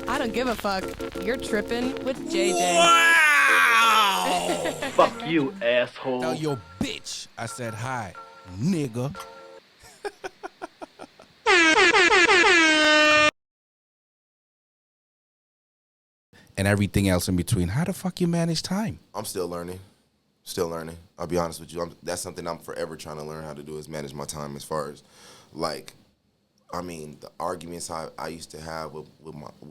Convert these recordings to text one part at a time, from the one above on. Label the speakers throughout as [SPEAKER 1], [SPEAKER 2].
[SPEAKER 1] I don't give a fuck. You're tripping with JJ.
[SPEAKER 2] Wow!
[SPEAKER 3] Fuck you, asshole.
[SPEAKER 2] Tell your bitch I said hi, nigga. And everything else in between. How the fuck you manage time?
[SPEAKER 4] I'm still learning. Still learning. I'll be honest with you. That's something I'm forever trying to learn how to do is manage my time as far as, like, I mean, the arguments I used to have with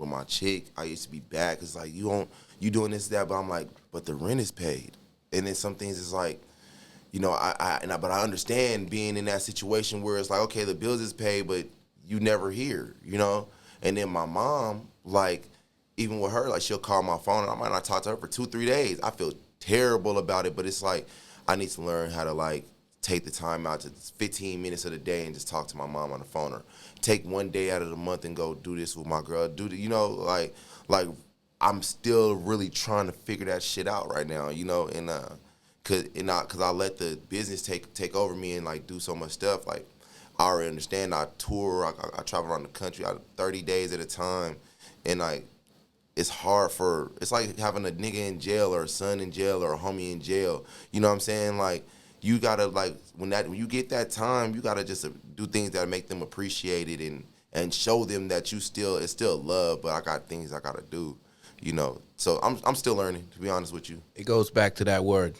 [SPEAKER 4] my chick, I used to be bad because, like, you doing this, that, but I'm like, but the rent is paid. And then some things is like, you know, but I understand being in that situation where it's like, okay, the bills is paid, but you never hear, you know? And then my mom, like, even with her, like, she'll call my phone and I might not talk to her for 2-3 days. I feel terrible about it, but it's like, I need to learn how to, like, take the time out to 15 minutes of the day and just talk to my mom on the phone, or take one day out of the month and go do this with my girl. You know, like I'm still really trying to figure that shit out right now, you know, and cause I let the business take over me and, like, do so much stuff. Like, I already understand. I tour, I travel around the country 30 days at a time, and, like, it's hard it's like having a nigga in jail or a son in jail or a homie in jail. You know what I'm saying? Like, you gotta, like, when you get that time, you gotta just do things that make them appreciate it and show them that it's still love, but I got things I gotta do, you know. So I'm still learning, to be honest with you.
[SPEAKER 2] It goes back to that word.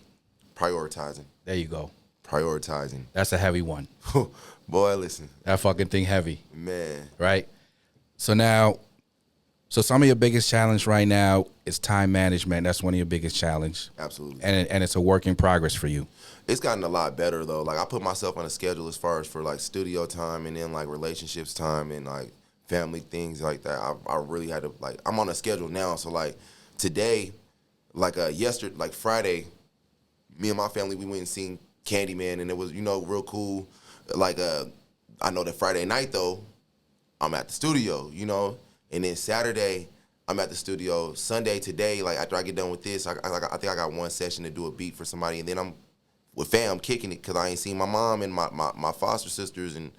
[SPEAKER 4] Prioritizing.
[SPEAKER 2] There you go.
[SPEAKER 4] Prioritizing.
[SPEAKER 2] That's a heavy one.
[SPEAKER 4] Boy, listen.
[SPEAKER 2] That fucking thing heavy.
[SPEAKER 4] Man.
[SPEAKER 2] Right? So some of your biggest challenge right now is time management. That's one of your biggest challenge.
[SPEAKER 4] Absolutely.
[SPEAKER 2] And it's a work in progress for you.
[SPEAKER 4] It's gotten a lot better, though. Like, I put myself on a schedule as far as for, like, studio time and then, like, relationships time and, like, family things like that. I really had to, like, I'm on a schedule now. So, like, today, like, yesterday, like, Friday, me and my family, we went and seen Candyman, and it was, you know, real cool. Like, I know that Friday night, though, I'm at the studio, you know. And then Saturday, I'm at the studio. Sunday, today, like, after I get done with this, I think I got one session to do a beat for somebody, and then I'm with fam kicking it because I ain't seen my mom and my foster sisters in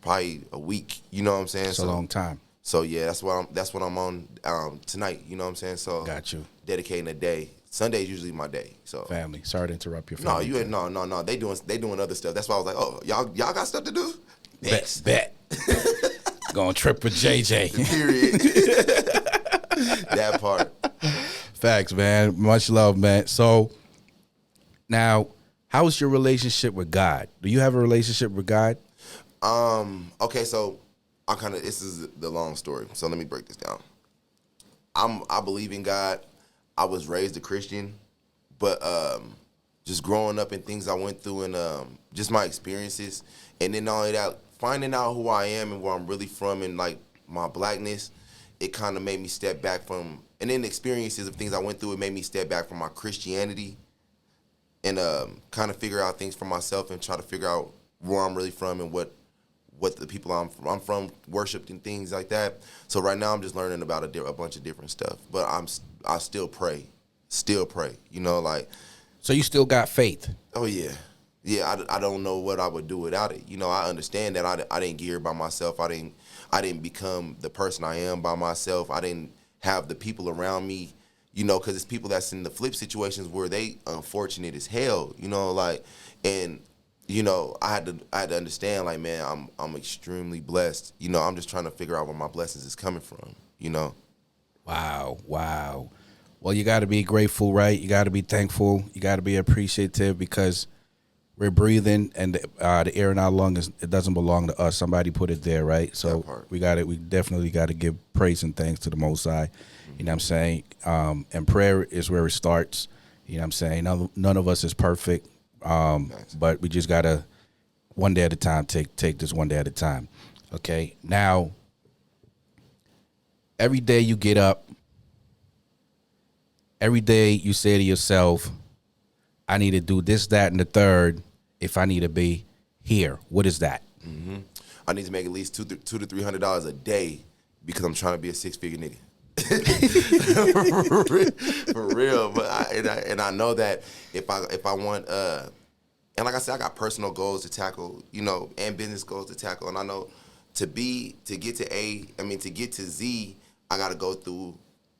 [SPEAKER 4] probably a week. You know what I'm saying?
[SPEAKER 2] It's a long time.
[SPEAKER 4] So yeah, that's what I'm on tonight. You know what I'm saying? So
[SPEAKER 2] got you. Dedicating
[SPEAKER 4] a day. Sunday's usually my day. So
[SPEAKER 2] family. Sorry to interrupt your family.
[SPEAKER 4] No. They doing other stuff. That's why I was like, oh, y'all got stuff to do.
[SPEAKER 2] Bet. Gonna trip with JJ.
[SPEAKER 4] Period. That part.
[SPEAKER 2] Facts, man. Much love, man. So now, how's your relationship with God? Do you have a relationship with God?
[SPEAKER 4] Okay, so this is the long story. So let me break this down. I believe in God. I was raised a Christian, but just growing up and things I went through and just my experiences, and then not only that, finding out who I am and where I'm really from and, like, my blackness, it kind of made me step back from, and then the experiences of things I went through, it made me step back from my Christianity and kind of figure out things for myself and try to figure out where I'm really from and what the people I'm from worshiped and things like that. So right now I'm just learning about a bunch of different stuff, but I still pray, you know, like.
[SPEAKER 2] So you still got faith?
[SPEAKER 4] Oh yeah. Yeah, I don't know what I would do without it. You know, I understand that I didn't get here by myself. I didn't become the person I am by myself. I didn't have the people around me, you know, because it's people that's in the flip situations where they unfortunate as hell, you know, like, and, you know, I had to understand, like, man, I'm extremely blessed. You know, I'm just trying to figure out where my blessings is coming from, you know. Wow.
[SPEAKER 2] Well, you got to be grateful, right? You got to be thankful. You got to be appreciative because we're breathing, and the air in our lungs, it doesn't belong to us. Somebody put it there, right? So we definitely got to give praise and thanks to the Most High. You know what I'm saying? And prayer is where it starts. You know what I'm saying? None of us is perfect, but we just got to, one day at a time, take this one day at a time. Okay? Now, every day you get up, every day you say to yourself, I need to do this, that, and the third if I need to be here. What is that?
[SPEAKER 4] Mm-hmm. I need to make at least $200 to $300 a day because I'm trying to be a six-figure nigga. For real. But I know that if I want And like I said, I got personal goals to tackle, you know, and business goals to tackle. And I know to get to Z, I got to go through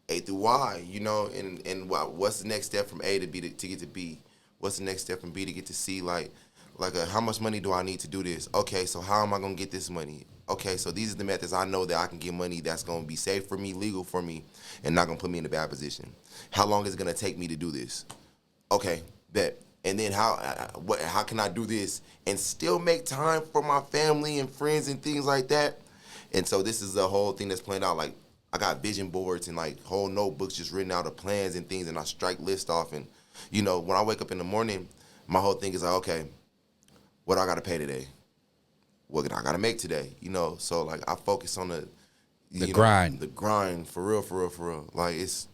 [SPEAKER 4] A through Y, you know, and what's the next step from A to B to get to B? What's the next step from B to get to C? How much money do I need to do this? Okay, so how am I going to get this money? Okay, so these are the methods I know that I can get money that's going to be safe for me, legal for me, and not going to put me in a bad position. How long is it going to take me to do this? Okay, bet. And then how can I do this and still make time for my family and friends and things like that? And so this is the whole thing that's playing out. Like, I got vision boards and like whole notebooks just written out of plans and things, and I strike lists off. And, you know, when I wake up in the morning, my whole thing is like, okay, what do I got to pay today? What I got to make today? You know, so like I focus on the
[SPEAKER 2] grind.
[SPEAKER 4] The grind, for real. Like it's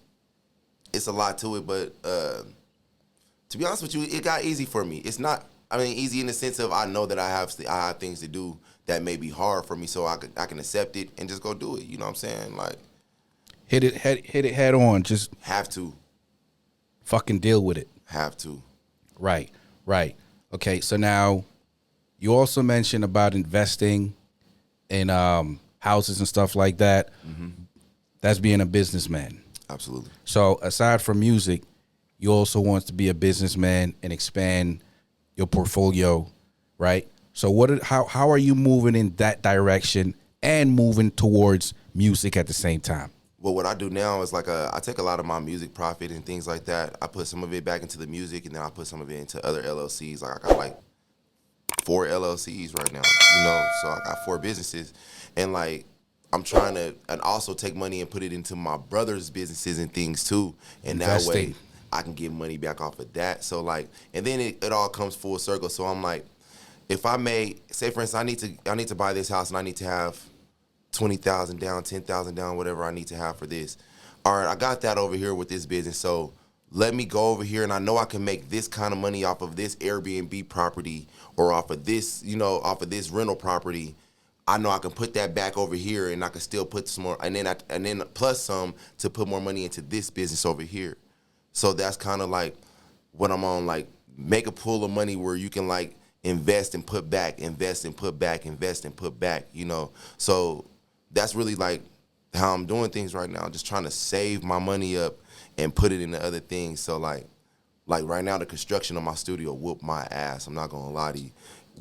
[SPEAKER 4] a lot to it, but to be honest with you, it got easy for me. It's not, I mean, easy in the sense of I know that I have things to do that may be hard for me, so I can accept it and just go do it. You know what I'm saying? Like
[SPEAKER 2] hit it head on. Just
[SPEAKER 4] have to
[SPEAKER 2] fucking deal with it.
[SPEAKER 4] Have to.
[SPEAKER 2] Right. Okay, so now you also mentioned about investing in houses and stuff like that. Mm-hmm. That's being a businessman.
[SPEAKER 4] Absolutely.
[SPEAKER 2] So aside from music, you also want to be a businessman and expand your portfolio, right? So how are you moving in that direction and moving towards music at the same time?
[SPEAKER 4] Well, what I do now is I take a lot of my music profit and things like that. I put some of it back into the music, and then I put some of it into other LLCs. Like I got 4 LLCs right now, you know, so I got 4 businesses, and I'm trying to and also take money and put it into my brother's businesses and things too, and that way I can get money back off of that. So and then it all comes full circle. So I'm like, if I say for instance, I need to buy this house and I need to have 20,000 down, 10,000 down, whatever I need to have for this. All right, I got that over here with this business, so let me go over here, and I know I can make this kind of money off of this Airbnb property or off of this, off of this rental property. I know I can put that back over here, and I can still put some more, and then plus some to put more money into this business over here. So that's kind of like what I'm on, make a pool of money where you can invest and put back, invest and put back, invest and put back, So that's really how I'm doing things right now, just trying to save my money up and put it into other things. So like right now, the construction of my studio whooped my ass. I'm not gonna lie to you.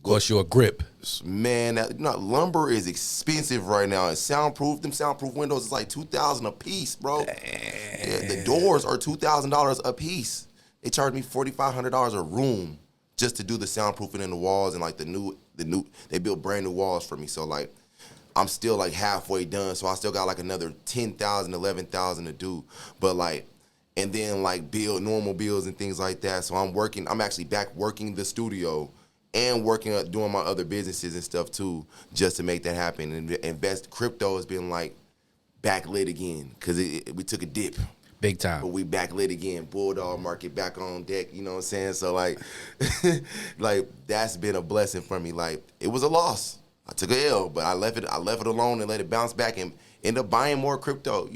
[SPEAKER 2] Cost you a grip.
[SPEAKER 4] Man, lumber is expensive right now. It's soundproof. Them soundproof windows is $2,000 a piece, bro. Yeah, the doors are $2,000 a piece. They charge me $4,500 a room just to do the soundproofing in the walls and the new. They built brand new walls for me. So I'm still halfway done. So I still got another $10,000, $11,000 to do. But and then normal bills and things like that. So I'm actually back working the studio and doing my other businesses and stuff too, just to make that happen. And crypto has been backlit again, because we took a dip.
[SPEAKER 2] Big time.
[SPEAKER 4] But we backlit again. Bulldog market back on deck, you know what I'm saying? So that's been a blessing for me. It was a loss. I took a L, but I left it alone and let it bounce back and end up buying more crypto,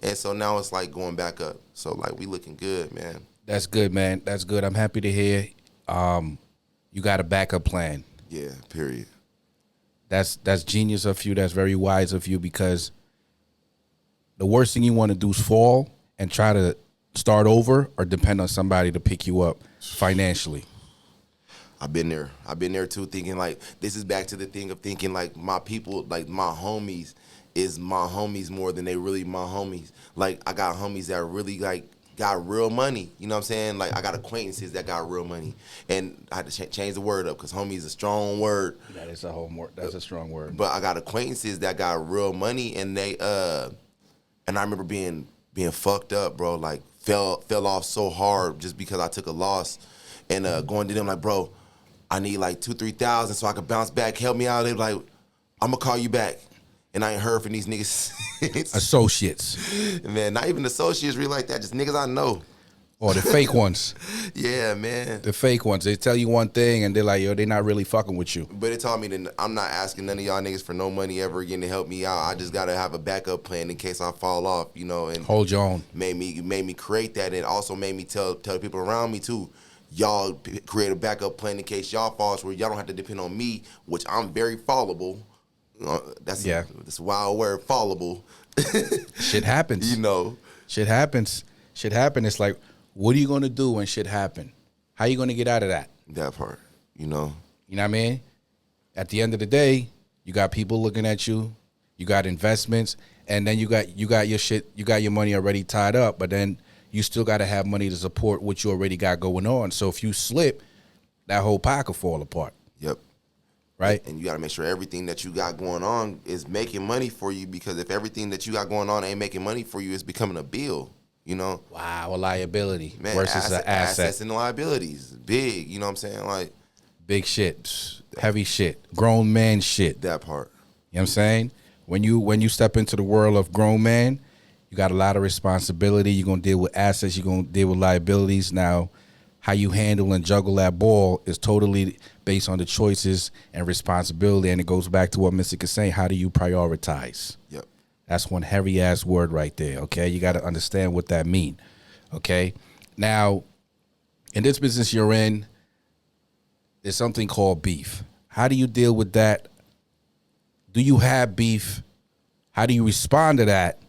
[SPEAKER 4] And so now it's going back up. So we looking good, man.
[SPEAKER 2] That's good, man. That's good. I'm happy to hear. You got a backup plan.
[SPEAKER 4] Yeah, period.
[SPEAKER 2] That's genius of you. That's very wise of you, because the worst thing you want to do is fall and try to start over or depend on somebody to pick you up financially.
[SPEAKER 4] I've been there too, thinking this is back to the thing of thinking my people, my homies is my homies more than they really my homies. I got homies that really got real money. You know what I'm saying? I got acquaintances that got real money. And I had to change the word up, because homie is a strong word.
[SPEAKER 2] That's a strong word.
[SPEAKER 4] But I got acquaintances that got real money, and they and I remember being fucked up, bro. Fell off so hard just because I took a loss, and going to them bro, I need $2,000-3,000 so I can bounce back. Help me out. They I'm gonna call you back. And I ain't heard from these niggas.
[SPEAKER 2] Associates.
[SPEAKER 4] Man, not even associates really like that. Just niggas I know.
[SPEAKER 2] Or the fake ones.
[SPEAKER 4] Yeah, man.
[SPEAKER 2] The fake ones. They tell you one thing and they're like, yo, they're not really fucking with you.
[SPEAKER 4] But it taught me that I'm not asking none of y'all niggas for no money ever again to help me out. I just gotta have a backup plan in case I fall off, And
[SPEAKER 2] hold your own.
[SPEAKER 4] Made me create that, and also made me tell the people around me too. y'all create a backup plan in case y'all falls where y'all don't have to depend on me, which I'm very fallible. That's a wild word, fallible.
[SPEAKER 2] Shit happens.
[SPEAKER 4] You know.
[SPEAKER 2] Shit happens. Shit happens. It's like, what are you going to do when shit happen? How you going to get out of that?
[SPEAKER 4] That part, you know.
[SPEAKER 2] You know what I mean? At the end of the day, you got people looking at you. You got investments, and then you got your shit. You got your money already tied up, but then you still got to have money to support what you already got going on. So if you slip, that whole pie could fall apart.
[SPEAKER 4] Yep.
[SPEAKER 2] Right?
[SPEAKER 4] And you got to make sure everything that you got going on is making money for you, because if everything that you got going on ain't making money for you, it's becoming a bill, you know?
[SPEAKER 2] Wow, a liability versus an asset.
[SPEAKER 4] Assets and liabilities. Big, you know what I'm saying? Like,
[SPEAKER 2] big shit, heavy shit, grown man shit.
[SPEAKER 4] That part.
[SPEAKER 2] You know what I'm saying? When you step into the world of grown man, you got a lot of responsibility. You're going to deal with assets. You're going to deal with liabilities. Now, how you handle and juggle that ball is totally based on the choices and responsibility. And it goes back to what Mr. is saying. How do you prioritize?
[SPEAKER 4] Yep.
[SPEAKER 2] That's one heavy-ass word right there, okay? You got to understand what that means, okay? Now, in this business you're in, there's something called beef. How do you deal with that? Do you have beef? How do you respond to that?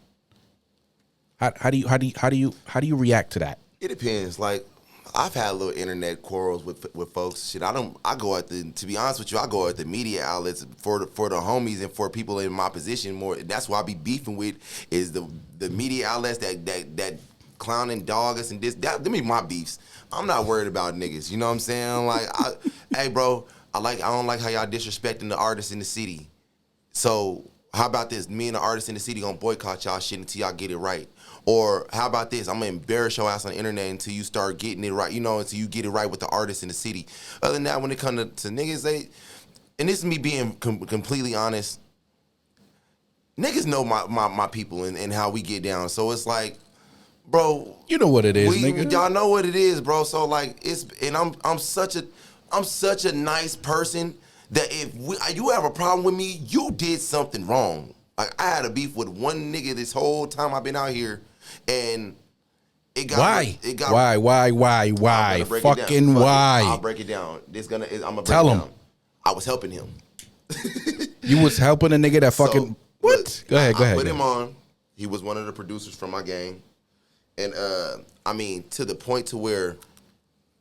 [SPEAKER 2] How do you react to that?
[SPEAKER 4] It depends. Like, I've had little internet quarrels with folks. Shit, to be honest with you, I go at the media outlets for the homies and for people in my position more. That's why I be beefing with is the media outlets that clown and dog us and this. Them be my beefs. I'm not worried about niggas. You know what I'm saying? Like, hey, bro, I don't like how y'all disrespecting the artists in the city. So how about this? Me and the artists in the city gonna boycott y'all shit until y'all get it right. Or how about this? I'm gonna embarrass your ass on the internet until you start getting it right. You know, until you get it right with the artists in the city. Other than that, when it comes to niggas, and this is me being completely honest, niggas know my people and how we get down. So it's like, bro,
[SPEAKER 2] you know what it is, nigga.
[SPEAKER 4] Y'all know what it is, bro. So like, I'm such a nice person that if you have a problem with me, you did something wrong. Like, I had a beef with one nigga this whole time I've been out here, and it got
[SPEAKER 2] why?
[SPEAKER 4] Fucking
[SPEAKER 2] why?
[SPEAKER 4] I'll break it down. I'm gonna
[SPEAKER 2] tell him.
[SPEAKER 4] I was helping him.
[SPEAKER 2] You was helping a nigga that fucking what? Go ahead.
[SPEAKER 4] I put him on. He was one of the producers from my gang, and I mean, to the point to where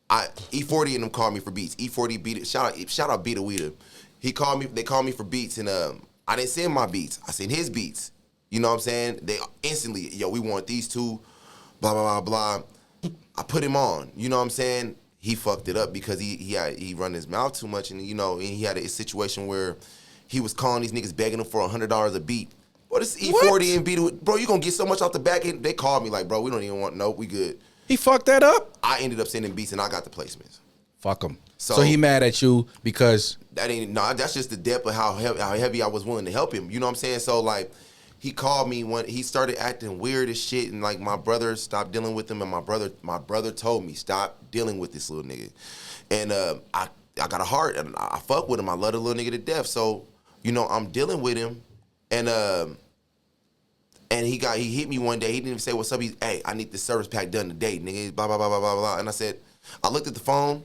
[SPEAKER 4] E40 and them called me for beats. E40 beat it. Shout out Beat Weeda. They called me for beats, and I didn't send my beats. I sent his beats. You know what I'm saying? They instantly, we want these two, blah, blah, blah, blah. I put him on. You know what I'm saying? He fucked it up because he run his mouth too much, and and he had a situation where he was calling these niggas begging them for $100 a beat. Bro, this E40 and Beat, bro, you gonna get so much off the back end. They called me like, bro, we don't even want, nope, we good.
[SPEAKER 2] He fucked that up?
[SPEAKER 4] I ended up sending beats and I got the placements.
[SPEAKER 2] Fuck him. So he mad at you because
[SPEAKER 4] that's just the depth of how heavy I was willing to help him. You know what I'm saying? So like, he called me when he started acting weird as shit, and like my brother stopped dealing with him, and my brother told me stop dealing with this little nigga, and I got a heart and I fuck with him. I love the little nigga to death. So I'm dealing with him, and he hit me one day. He didn't even say what's up. Hey, I need this service pack done today, nigga. Blah blah blah blah blah blah. And I said, I looked at the phone.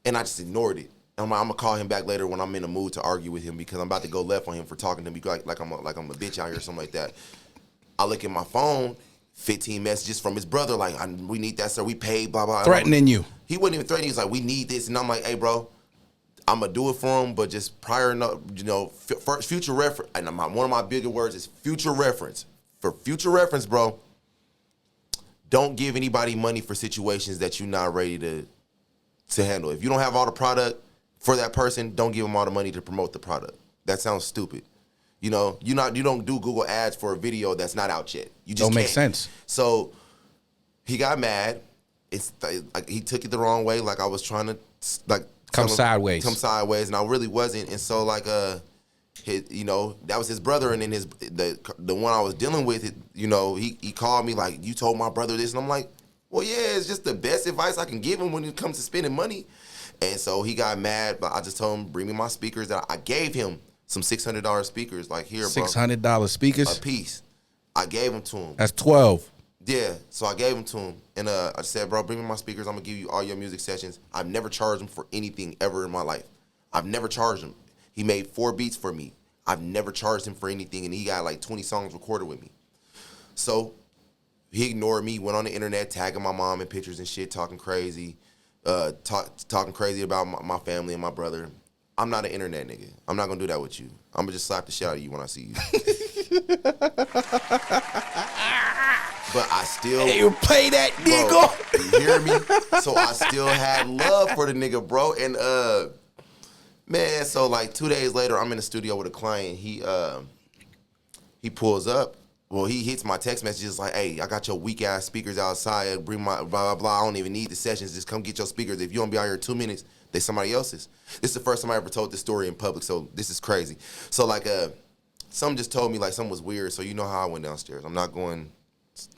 [SPEAKER 4] And I just ignored it. I'm gonna call him back later when I'm in the mood to argue with him because I'm about to go left on him for talking to me like I'm a bitch out here or something like that. I look at my phone, 15 messages from his brother like, we need that, sir. We paid, blah blah.
[SPEAKER 2] Threatening you.
[SPEAKER 4] He wasn't even threatening. He was like, we need this, and I'm like, hey, bro, I'm gonna do it for him, but just future reference. And one of my bigger words is future reference. For future reference, bro, don't give anybody money for situations that you're not ready to handle. If you don't have all the product for that person, don't give them all the money to promote the product. That sounds stupid. You don't do Google ads for a video that's not out yet. You just
[SPEAKER 2] don't make sense.
[SPEAKER 4] So he got mad. It's like he took it the wrong way. Like I was trying to come sideways, and I really wasn't. And so like that was his brother, and then the one I was dealing with, he called me like, you told my brother this, and I'm like, well, yeah, it's just the best advice I can give him when it comes to spending money. And so he got mad, but I just told him, bring me my speakers. I gave him some $600 speakers, like, here, bro.
[SPEAKER 2] $600 speakers?
[SPEAKER 4] A piece. I gave them to him.
[SPEAKER 2] That's 12.
[SPEAKER 4] Yeah, so I gave them to him, and I said, bro, bring me my speakers. I'm gonna give you all your music sessions. I've never charged him for anything ever in my life. I've never charged him. He made 4 beats for me. I've never charged him for anything, and he got like 20 songs recorded with me. So he ignored me, went on the internet, tagging my mom in pictures and shit, talking crazy, talking crazy about my family and my brother. I'm not an internet nigga. I'm not gonna do that with you. I'm gonna just slap the shit out of you when I see you. But I still...
[SPEAKER 2] Hey, you play that nigga.
[SPEAKER 4] You hear me? So I still had love for the nigga, bro. And, man, so like 2 days later, I'm in the studio with a client. He pulls up. Well, he hits my text messages like, hey, I got your weak-ass speakers outside. Bring my blah, blah, blah. I don't even need the sessions. Just come get your speakers. If you don't be out here in 2 minutes, they somebody else's. This is the first time I ever told this story in public, so this is crazy. So, like, something just told me, like, something was weird, so you know how I went downstairs. I'm not going...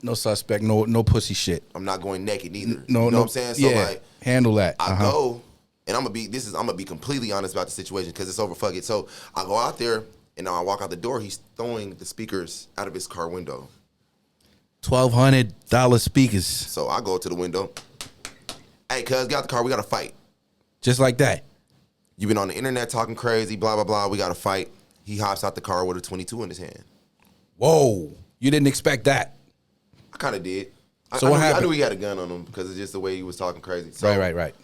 [SPEAKER 2] No suspect, no pussy shit.
[SPEAKER 4] I'm not going naked either.
[SPEAKER 2] No,
[SPEAKER 4] you know what I'm saying? So, like...
[SPEAKER 2] handle that.
[SPEAKER 4] I go, and I'm gonna be completely honest about the situation because it's over. Fuck it. So I go out there, and now I walk out the door. He's throwing the speakers out of his car window.
[SPEAKER 2] $1,200 speakers.
[SPEAKER 4] So I go to the window. Hey, cuz, get out the car. We got to fight.
[SPEAKER 2] Just like that.
[SPEAKER 4] You been on the internet talking crazy, blah, blah, blah. We got to fight. He hops out the car with a 22 in his hand.
[SPEAKER 2] Whoa. You didn't expect that.
[SPEAKER 4] I kind of did.
[SPEAKER 2] So what happened?
[SPEAKER 4] I knew he had a gun on him because it's just the way he was talking crazy. So
[SPEAKER 2] Right.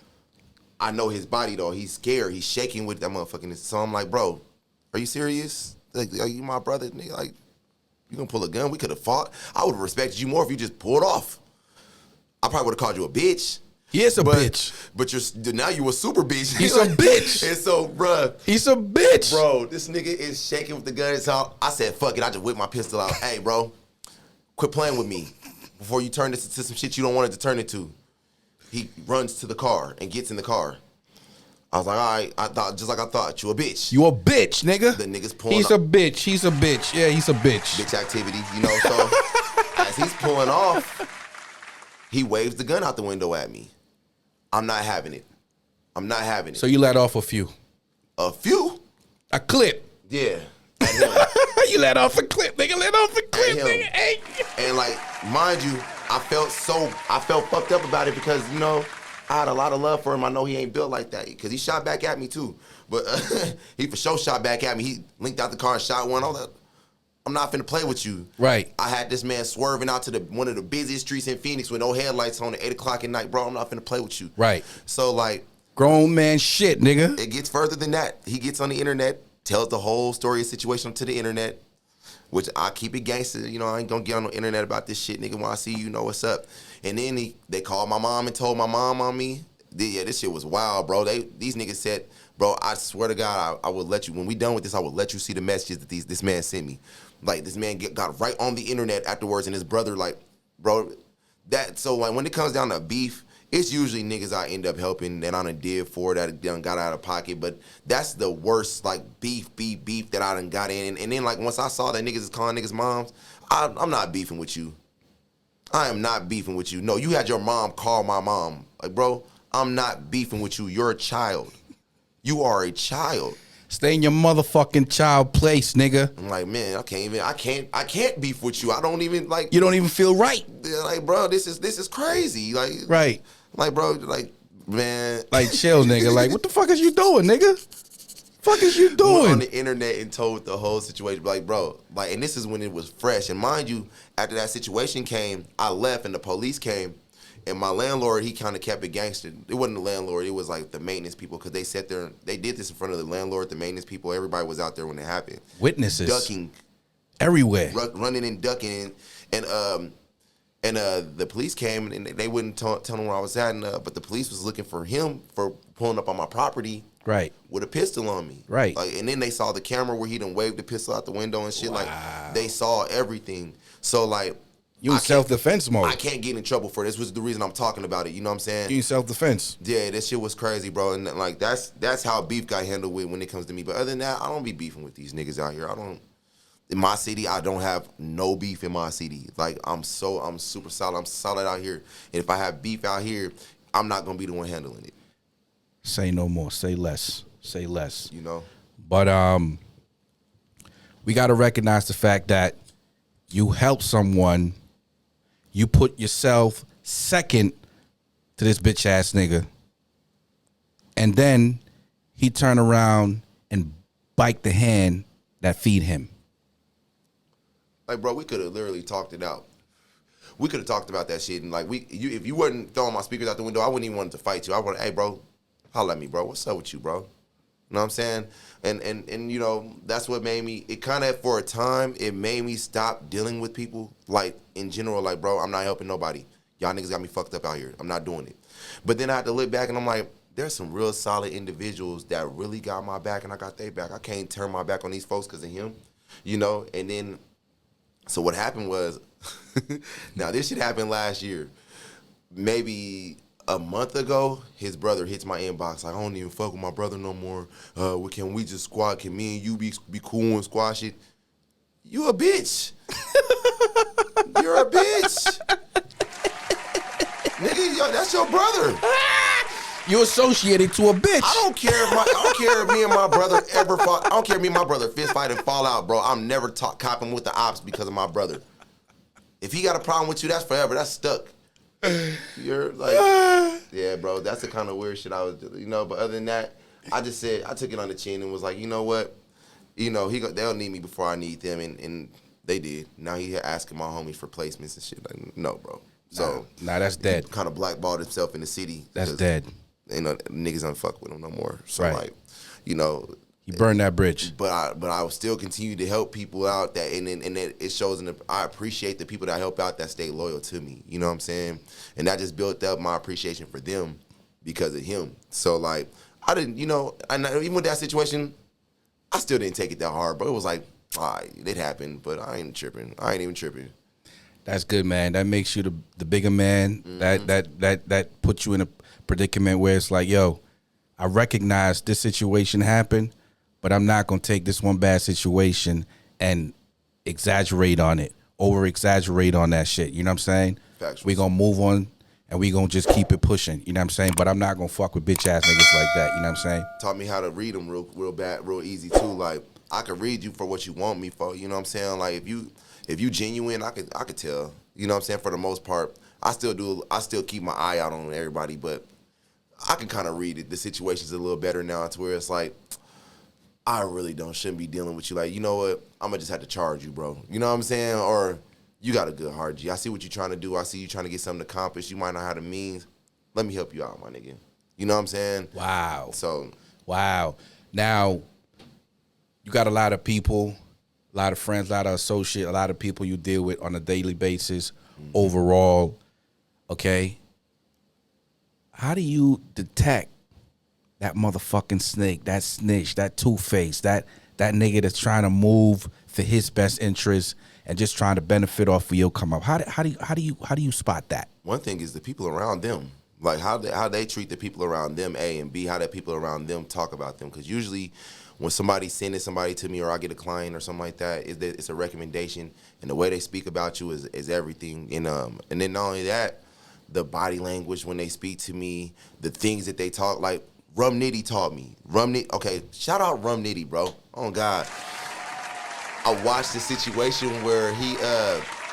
[SPEAKER 4] I know his body, though. He's scared. He's shaking with that motherfucking... So I'm like, bro, are you serious? Like, are you my brother? Nigga, like, you gonna pull a gun? We could have fought. I would have respected you more if you just pulled off. I probably would have called you a bitch.
[SPEAKER 2] He is a bitch.
[SPEAKER 4] But now you a super bitch.
[SPEAKER 2] He's a bitch.
[SPEAKER 4] And so, bruh.
[SPEAKER 2] He's a bitch.
[SPEAKER 4] Bro, this nigga is shaking with the gun. I said, fuck it. I just whipped my pistol out. Hey, bro, quit playing with me before you turn this into some shit you don't want it to turn into. He runs to the car and gets in the car. I was like, all right, I thought, you a bitch.
[SPEAKER 2] You a bitch, nigga.
[SPEAKER 4] The nigga's pulling
[SPEAKER 2] He's a bitch. He's a bitch. Yeah, he's a bitch.
[SPEAKER 4] Bitch activity, you know. So as he's pulling off, he waves the gun out the window at me. I'm not having it.
[SPEAKER 2] So you let off a few.
[SPEAKER 4] A few?
[SPEAKER 2] A clip.
[SPEAKER 4] Yeah. At him.
[SPEAKER 2] You let off a clip, nigga. Let off a clip,
[SPEAKER 4] At him.
[SPEAKER 2] nigga. Hey.
[SPEAKER 4] And like, mind you, I felt fucked up about it because, you know, I had a lot of love for him. I know he ain't built like that because he shot back at me too. But he for sure shot back at me. He linked out the car and shot one. I'm not finna play with you.
[SPEAKER 2] Right.
[SPEAKER 4] I had this man swerving out to one of the busiest streets in Phoenix with no headlights on at 8 o'clock at night. Bro, I'm not finna play with you.
[SPEAKER 2] Right.
[SPEAKER 4] So like.
[SPEAKER 2] Grown man shit, nigga.
[SPEAKER 4] It gets further than that. He gets on the internet, tells the whole story of situation to the internet, which I keep it gangster. You know, I ain't gonna get on the internet about this shit, nigga. When I see you, know what's up. And then they called my mom and told my mom on me. Yeah, this shit was wild, bro. These niggas said, bro, I swear to God, I would let you, when we done with this, I would let you see the messages that this man sent me. Like, this man got right on the internet afterwards, and his brother, like, bro, so like, when it comes down to beef, it's usually niggas I end up helping that I done did for that done got out of pocket, but that's the worst, like, beef that I done got in. And then, like, once I saw that niggas is calling niggas moms, I'm not beefing with you. I am not beefing with you. No, you had your mom call my mom. Like, bro, I'm not beefing with you. You're a child. You are a child.
[SPEAKER 2] Stay in your motherfucking child place, nigga.
[SPEAKER 4] I'm like, man, I can't beef with you. I don't even like.
[SPEAKER 2] You don't even feel right.
[SPEAKER 4] Like, bro, this is crazy. Like,
[SPEAKER 2] right.
[SPEAKER 4] Like, bro, like, man.
[SPEAKER 2] Like, chill, nigga. Like, what the fuck is you doing, nigga? Fuck is you doing?
[SPEAKER 4] Went on the internet and told the whole situation. Like, bro, like, and this is when it was fresh. And mind you, after that situation came, I left and the police came. And my landlord, he kind of kept it gangster. It wasn't the landlord. It was like the maintenance people because they sat there. They did this in front of the landlord, the maintenance people. Everybody was out there when it happened.
[SPEAKER 2] Witnesses.
[SPEAKER 4] Ducking.
[SPEAKER 2] Everywhere.
[SPEAKER 4] Running and ducking. And the police came and they wouldn't tell them where I was at. But the police was looking for him for pulling up on my property.
[SPEAKER 2] Right.
[SPEAKER 4] With a pistol on me.
[SPEAKER 2] Right.
[SPEAKER 4] Like, and then they saw the camera where he done waved the pistol out the window and shit.
[SPEAKER 2] Wow.
[SPEAKER 4] Like, they saw everything. So, like.
[SPEAKER 2] You in self-defense mode.
[SPEAKER 4] I can't get in trouble for this, which is the reason I'm talking about it. You know what I'm saying?
[SPEAKER 2] You in self-defense.
[SPEAKER 4] Yeah, that shit was crazy, bro. And like that's how beef got handled with when it comes to me. But other than that, I don't be beefing with these niggas out here. In my city, I don't have no beef in my city. Like I'm super solid. I'm solid out here. And if I have beef out here, I'm not gonna be the one handling it.
[SPEAKER 2] Say no more. Say less. Say less.
[SPEAKER 4] You know?
[SPEAKER 2] But we gotta recognize the fact that you help someone. You put yourself second to this bitch ass nigga. And then he turn around and bite the hand that feed him.
[SPEAKER 4] Like, bro, we could have literally talked it out. We could have talked about that shit, and like, if you wasn't throwing my speakers out the window, I wouldn't even want to fight you. I would, hey, bro, holla at me, bro. What's up with you, bro? You know what I'm saying? And you know, that's what made me. It kind of, for a time, it made me stop dealing with people. Like, in general, like, bro, I'm not helping nobody. Y'all niggas got me fucked up out here. I'm not doing it. But then I had to look back, and I'm like, there's some real solid individuals that really got my back, and I got their back. I can't turn my back on these folks because of him, you know. And then, so what happened was, now this shit happened last year. Maybe a month ago, his brother hits my inbox like, I don't even fuck with my brother no more. Can we just squad? Can me and you be cool and squash it? You a bitch. You're a bitch. Nigga, yo, that's your brother.
[SPEAKER 2] You associated to a bitch.
[SPEAKER 4] I don't care if me and my brother ever fought. I don't care if me and my brother fist fight and fall out, bro. I'm never copping with the ops because of my brother. If he got a problem with you, that's forever. That's stuck. You're like, yeah, bro. That's the kind of weird shit I was, you know. But other than that, I just said, I took it on the chin and was like, you know what? You know, they'll need me before I need them, and they did. Now he asking my homies for placements and shit. Like, no, bro. So
[SPEAKER 2] nah, that's dead.
[SPEAKER 4] Kind of blackballed himself in the city.
[SPEAKER 2] That's dead.
[SPEAKER 4] You know, niggas don't fuck with him no more. So
[SPEAKER 2] right.
[SPEAKER 4] like, you know,
[SPEAKER 2] he burned that bridge.
[SPEAKER 4] But I will still continue to help people out that, and it shows. I appreciate the people that I help out that stay loyal to me. You know what I'm saying? And that just built up my appreciation for them because of him. So like, I didn't, you know, and even with that situation, I still didn't take it that hard. But it was like, all right, it happened, but I ain't tripping. I ain't even tripping.
[SPEAKER 2] That's good, man. That makes you the bigger man. Mm-hmm. That puts you in a predicament where it's like, yo, I recognize this situation happened, but I'm not gonna take this one bad situation and exaggerate on it, over exaggerate on that shit. You know what I'm saying?
[SPEAKER 4] Factual.
[SPEAKER 2] We gonna move on and we gonna just keep it pushing. You know what I'm saying? But I'm not gonna fuck with bitch ass niggas like that. You know what I'm saying?
[SPEAKER 4] Taught me how to read them real bad, real easy too. Like, I could read you for what you want me for. You know what I'm saying? Like, if you genuine, I could tell. You know what I'm saying? For the most part, I still keep my eye out on everybody, but I can kind of read it. The situation's a little better now to where it's like, I really shouldn't be dealing with you. Like, you know what? I'm going to just have to charge you, bro. You know what I'm saying? Or, you got a good heart, G. I see what you're trying to do. I see you trying to get something accomplished. You might not have the means. Let me help you out, my nigga. You know what I'm saying?
[SPEAKER 2] Wow.
[SPEAKER 4] So.
[SPEAKER 2] Wow. Now, you got a lot of people, a lot of friends, a lot of associates, a lot of people you deal with on a daily basis, overall, okay? How do you detect that motherfucking snake, that snitch, that two-face, that nigga that's trying to move for his best interest and just trying to benefit off of your come up? How do you spot that?
[SPEAKER 4] One thing is the people around them, like how they treat the people around them, A, and B, how the people around them talk about them. Because usually when somebody's sending somebody to me or I get a client or something like that, it's a recommendation, and the way they speak about you is everything. And then not only that, the body language when they speak to me, the things that they talk, like Rum Nitty taught me. Okay, shout out Rum Nitty, bro. Oh, God. I watched the situation where he,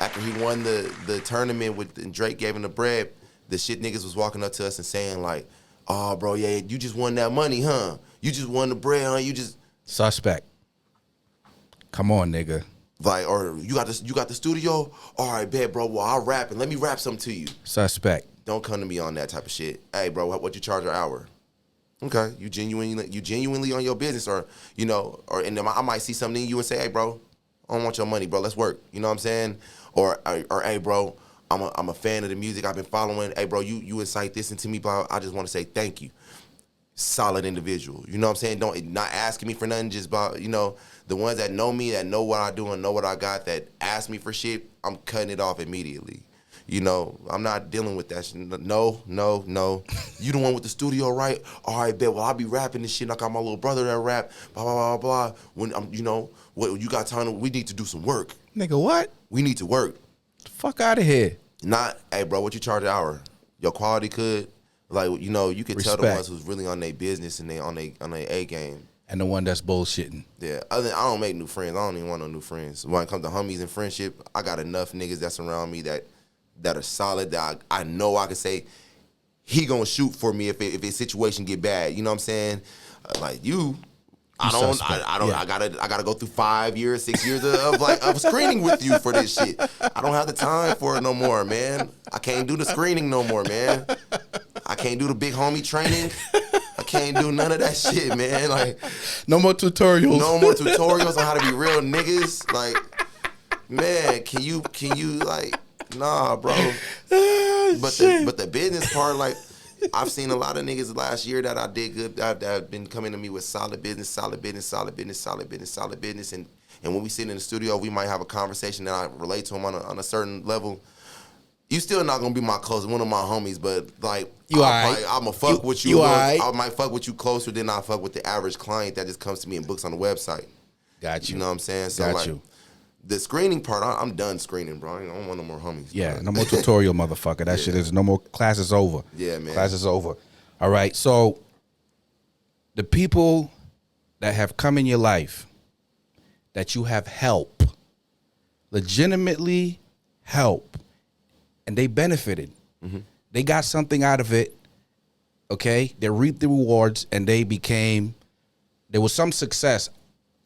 [SPEAKER 4] after he won the tournament and Drake gave him the bread, the shit niggas was walking up to us and saying like, oh, bro, yeah, you just won that money, huh? You just won the bread, huh? You just...
[SPEAKER 2] Suspect. Come on, nigga.
[SPEAKER 4] Like, or you got the studio? All right, bet, bro. Well, I'll rap and let me rap something to you.
[SPEAKER 2] Suspect.
[SPEAKER 4] Don't come to me on that type of shit. Hey, bro, what you charge an hour? Okay, you genuinely on your business, or you know, and then I might see something in you and say, hey, bro, I don't want your money, bro. Let's work. You know what I'm saying? Or hey, bro, I'm a fan of the music. I've been following. Hey, bro, you incite this into me, bro. I just want to say thank you. Solid individual. You know what I'm saying? Not asking me for nothing, just about, you know, the ones that know me, that know what I do and know what I got, that ask me for shit, I'm cutting it off immediately. You know, I'm not dealing with that shit. No. You the one with the studio, right? All right, bet. Well, I'll be rapping this shit. I got my little brother that rap, blah, blah, blah, blah. When I'm, you know, what you got time, we need to do some work.
[SPEAKER 2] Nigga, what?
[SPEAKER 4] We need to work.
[SPEAKER 2] Fuck out of here.
[SPEAKER 4] Not, hey, bro, what you charge an hour? Your quality could, like, you know, you could tell the ones who's really on their business and they on their A game.
[SPEAKER 2] And the one that's bullshitting.
[SPEAKER 4] Yeah, I don't make new friends. I don't even want no new friends. When it comes to homies and friendship, I got enough niggas that's around me that that are solid, that I know I can say, he gonna shoot for me if his situation get bad. You know what I'm saying? Like you. I gotta go through 5 years, 6 years of screening with you for this shit. I don't have the time for it no more, man. I can't do the screening no more, man. I can't do the big homie training. I can't do none of that shit, man. Like,
[SPEAKER 2] no more tutorials.
[SPEAKER 4] No more tutorials on how to be real niggas. Like, man, can you like, nah, bro. But the business part, like, I've seen a lot of niggas last year that I did good, that have been coming to me with solid business. And when we sit in the studio, we might have a conversation that I relate to them on a certain level. You still not gonna be my close, one of my homies, but like, I'ma fuck with you. I might fuck with you closer than I fuck with the average client that just comes to me and books on the website.
[SPEAKER 2] Got you.
[SPEAKER 4] You know what I'm saying? So like, the screening part, I'm done screening, bro. I don't want no more homies.
[SPEAKER 2] Yeah, no more tutorial, motherfucker. That shit is no more. Class is over.
[SPEAKER 4] Yeah, man.
[SPEAKER 2] Class is over. All right. So the people that have come in your life that you have helped, legitimately help, and they benefited. Mm-hmm. They got something out of it. Okay, they reaped the rewards, and there was some success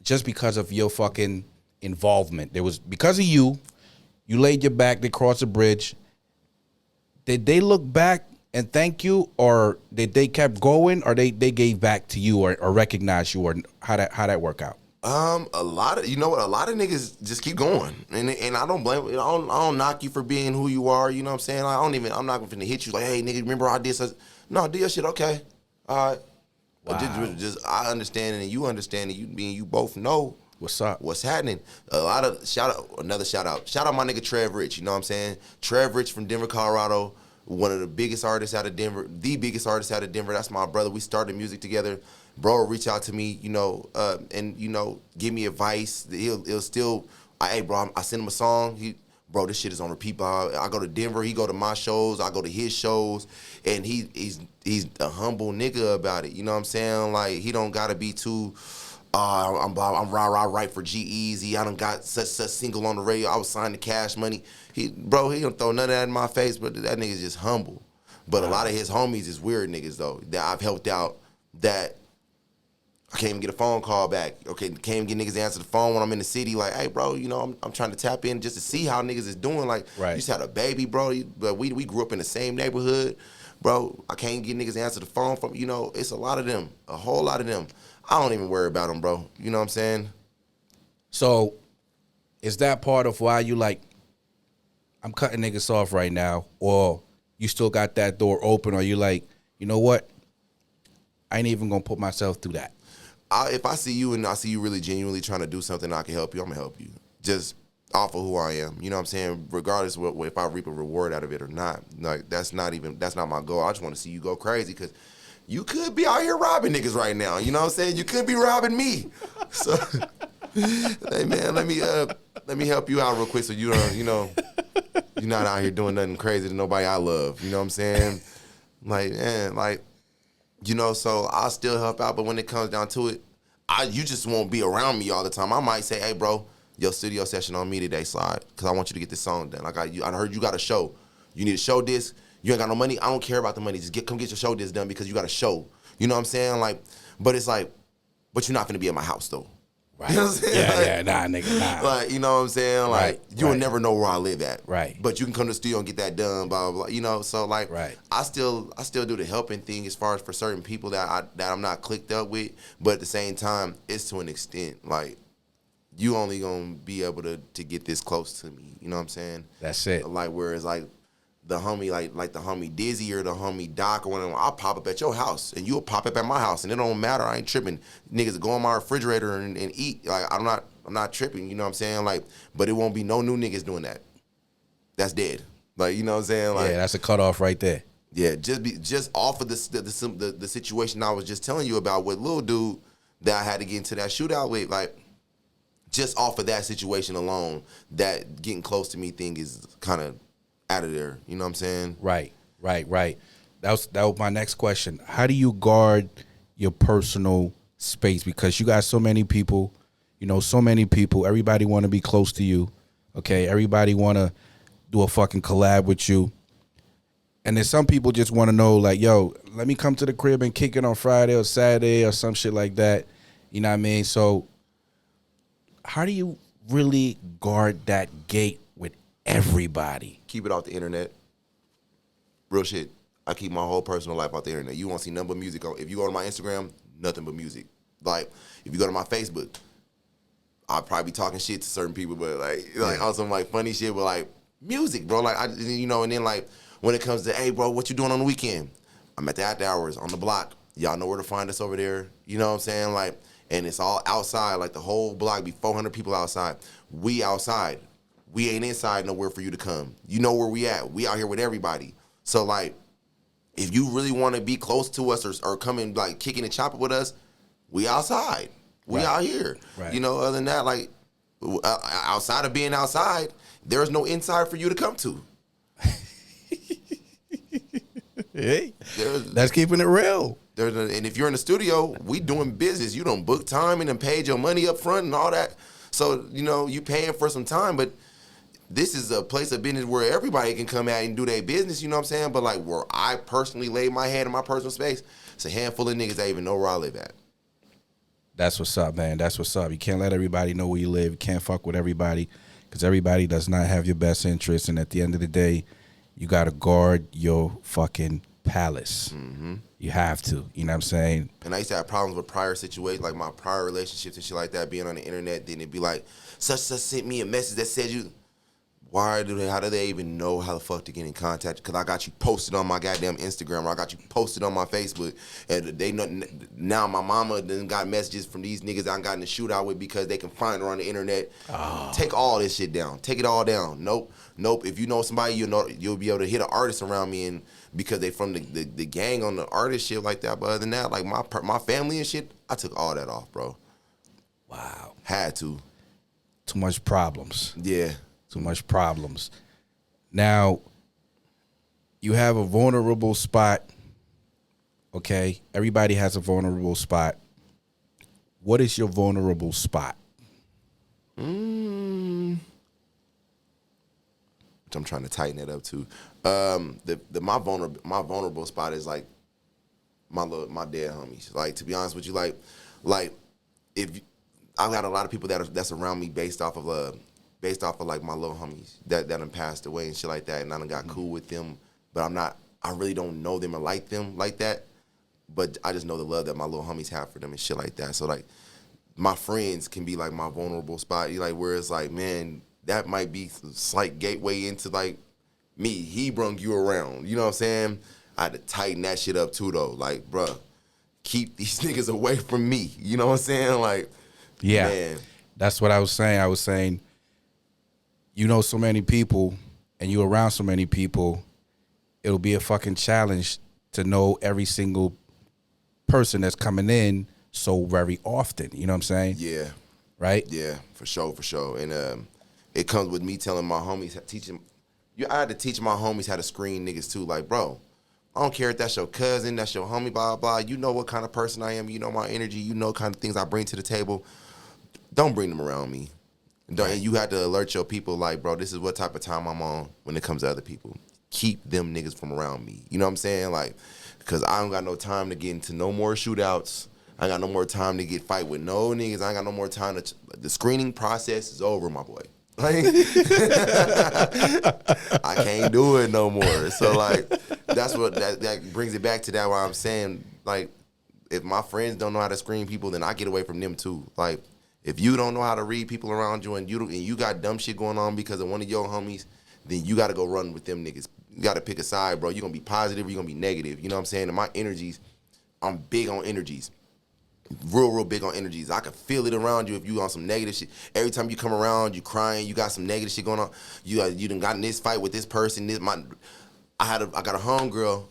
[SPEAKER 2] just because of your fucking involvement. There was, because of you laid your back, they crossed the bridge. Did they look back and thank you, or did they kept going, or they gave back to you, or recognize you, or how that work out?
[SPEAKER 4] A lot of niggas just keep going, and I don't blame. I don't knock you for being who you are. You know what I'm saying? I'm not gonna hit you like, hey nigga, remember I did such. No, do your shit. Okay, all right. Wow. Just I understand, and you understand, and you both know
[SPEAKER 2] what's up,
[SPEAKER 4] what's happening. Shout out my nigga Trev Rich. You know what I'm saying? Trev Rich from Denver, Colorado. One of the biggest artists out of Denver. That's my brother. We started music together. Bro will reach out to me, and give me advice. He'll still, hey bro, I send him a song. Bro, this shit is on repeat. I go to Denver, he go to my shows, I go to his shows, and he's a humble nigga about it. You know what I'm saying? Like, he don't gotta be too. I'm right for G-Eazy. I done got such single on the radio. I was signed to Cash Money. He don't throw none of that in my face, but that nigga's just humble. But a lot of his homies is weird niggas though that I've helped out that. I can't even get a phone call back. Okay, can't even get niggas to answer the phone when I'm in the city. Like, hey, bro, I'm trying to tap in just to see how niggas is doing. Like,
[SPEAKER 2] right.
[SPEAKER 4] You just had a baby, bro. But we grew up in the same neighborhood, bro. I can't get niggas to answer the phone from. It's a lot of them, a whole lot of them. I don't even worry about them, bro. You know what I'm saying?
[SPEAKER 2] So, is that part of why you like? I'm cutting niggas off right now, or you still got that door open, or you like, you know what? I ain't even gonna put myself through that.
[SPEAKER 4] If I see you and I see you really genuinely trying to do something I can help you, I'm gonna help you. Just off of who I am. You know what I'm saying? Regardless of if I reap a reward out of it or not. Like, that's not my goal. I just want to see you go crazy, because you could be out here robbing niggas right now. You know what I'm saying? You could be robbing me. So, hey man, let me help you out real quick so you don't, you're not out here doing nothing crazy to nobody I love. You know what I'm saying? Like, man, like, so I'll still help out, but when it comes down to it, you just won't be around me all the time. I might say, hey, bro, your studio session on me today, slide, because I want you to get this song done. I heard you got a show. You need a show disc. You ain't got no money. I don't care about the money. Just come get your show disc done because you got a show. You know what I'm saying? Like, but it's like, but you're not going to be at my house, though.
[SPEAKER 2] Right.
[SPEAKER 4] You know what I'm saying?
[SPEAKER 2] Nah, nigga, nah.
[SPEAKER 4] Like, you know what I'm saying? Like,
[SPEAKER 2] right.
[SPEAKER 4] You will never know where I live at.
[SPEAKER 2] Right.
[SPEAKER 4] But you can come to the studio and get that done, blah, blah, blah. So, like,
[SPEAKER 2] right.
[SPEAKER 4] I still do the helping thing as far as for certain people that I'm not clicked up with. But at the same time, it's to an extent. Like, you only going to be able to get this close to me. You know what I'm saying?
[SPEAKER 2] That's it.
[SPEAKER 4] Like, whereas, like, the homie, like the homie Dizzy or the homie Doc or whatever, I'll pop up at your house and you'll pop up at my house, and it don't matter. I ain't tripping. Niggas go in my refrigerator and eat. Like, I'm not tripping. You know what I'm saying? Like, but it won't be no new niggas doing that. That's dead. Like, you know what I'm saying? Like,
[SPEAKER 2] yeah, that's a cutoff right there.
[SPEAKER 4] Yeah, just off of the situation I was just telling you about with Lil Dude that I had to get into that shootout with. Like, just off of that situation alone, that getting close to me thing is kind of out of there. You know what I'm saying? Right.
[SPEAKER 2] That was my next question. How do you guard your personal space? Because you got so many people, everybody want to be close to you. Okay, everybody want to do a fucking collab with you. And then some people just want to know, like, yo, let me come to the crib and kick it on Friday or Saturday or some shit like that. You know what I mean? So how do you really guard that gate with everybody?
[SPEAKER 4] Keep it off the internet. Real shit. I keep my whole personal life off the internet. You won't see nothing but music on. If you go to my Instagram, nothing but music. Like, if you go to my Facebook, I'll probably be talking shit to certain people, but like on some like funny shit, but like music, bro. Like, and then like when it comes to, hey, bro, what you doing on the weekend? I'm at the after hours on the block. Y'all know where to find us over there. You know what I'm saying? Like, and it's all outside. Like, the whole block be 400 people outside. We outside. We ain't inside nowhere for you to come. You know where we at. We out here with everybody. So, like, if you really want to be close to us or come and, like, kicking and chopping with us, we outside. We out here. Right. You know, other than that, like, outside of being outside, there's no inside for you to come to.
[SPEAKER 2] Hey, that's keeping it real.
[SPEAKER 4] And if you're in the studio, we doing business. You done book time and then paid your money up front and all that. So, you know, you paying for some time, but this is a place of business where everybody can come out and do their business, you know what I'm saying? But like where I personally lay my head in my personal space, it's a handful of niggas that even know where I live at.
[SPEAKER 2] That's what's up, man. That's what's up. You can't let everybody know where you live. You can't fuck with everybody because everybody does not have your best interest. And at the end of the day, you got to guard your fucking palace. Mm-hmm. You have to. You know what I'm saying? And
[SPEAKER 4] I used to have problems with prior situations, like my prior relationships and shit like that, being on the internet. Then it'd be like, such sent me a message that said you. How do they even know how the fuck to get in contact? Because I got you posted on my goddamn Instagram, or I got you posted on my Facebook, and they know now my mama done got messages from these niggas I got in the shootout with because they can find her on the internet. Oh. Take all this shit down. Take it all down. Nope. If you know somebody, you'll be able to hit an artist around me, and because they from the gang on the artist shit like that. But other than that, like my family and shit, I took all that off, bro.
[SPEAKER 2] Wow.
[SPEAKER 4] Had to.
[SPEAKER 2] Too much problems.
[SPEAKER 4] Yeah.
[SPEAKER 2] Too much problems. Now, you have a vulnerable spot, okay? Everybody has a vulnerable spot. What is your vulnerable spot?
[SPEAKER 4] Which I'm trying to tighten it up too. My vulnerable spot is like my dead homies. Like, to be honest with you, like if I've got a lot of people that's around me based off of like my little homies that done passed away and shit like that, and I done got cool with them, but I really don't know them or like them like that, but I just know the love that my little homies have for them and shit like that. So like my friends can be like my vulnerable spot, like where it's like, man, that might be a slight gateway into like me. He brung you around, you know what I'm saying? I had to tighten that shit up too though, like, bruh, keep these niggas away from me, you know what I'm saying? Like,
[SPEAKER 2] yeah,
[SPEAKER 4] man.
[SPEAKER 2] That's what I was saying. I was saying, you know so many people and you around so many people, it'll be a fucking challenge to know every single person that's coming in so very often. You know what I'm saying?
[SPEAKER 4] Yeah.
[SPEAKER 2] Right?
[SPEAKER 4] Yeah, for sure. And it comes with me telling my homies, I had to teach my homies how to screen niggas too. Like, bro, I don't care if that's your cousin, that's your homie, blah, blah. You know what kind of person I am. You know my energy. You know kind of things I bring to the table. Don't bring them around me. And you have to alert your people like, bro, this is what type of time I'm on when it comes to other people. Keep them niggas from around me. You know what I'm saying? Like, because I don't got no time to get into no more shootouts. I ain't got no more time to get fight with no niggas. I ain't got no more time to... The screening process is over, my boy. Like, I can't do it no more. So, like, that's what... That brings it back to that where I'm saying, like, if my friends don't know how to screen people, then I get away from them too. Like, if you don't know how to read people around you and you got dumb shit going on because of one of your homies, then you got to go run with them niggas. You got to pick a side, bro. You're going to be positive or you're going to be negative. You know what I'm saying? And my energies, I'm big on energies. Real big on energies. I can feel it around you if you on some negative shit. Every time you come around, you crying, you got some negative shit going on. You done got in this fight with this person. I got a homegirl,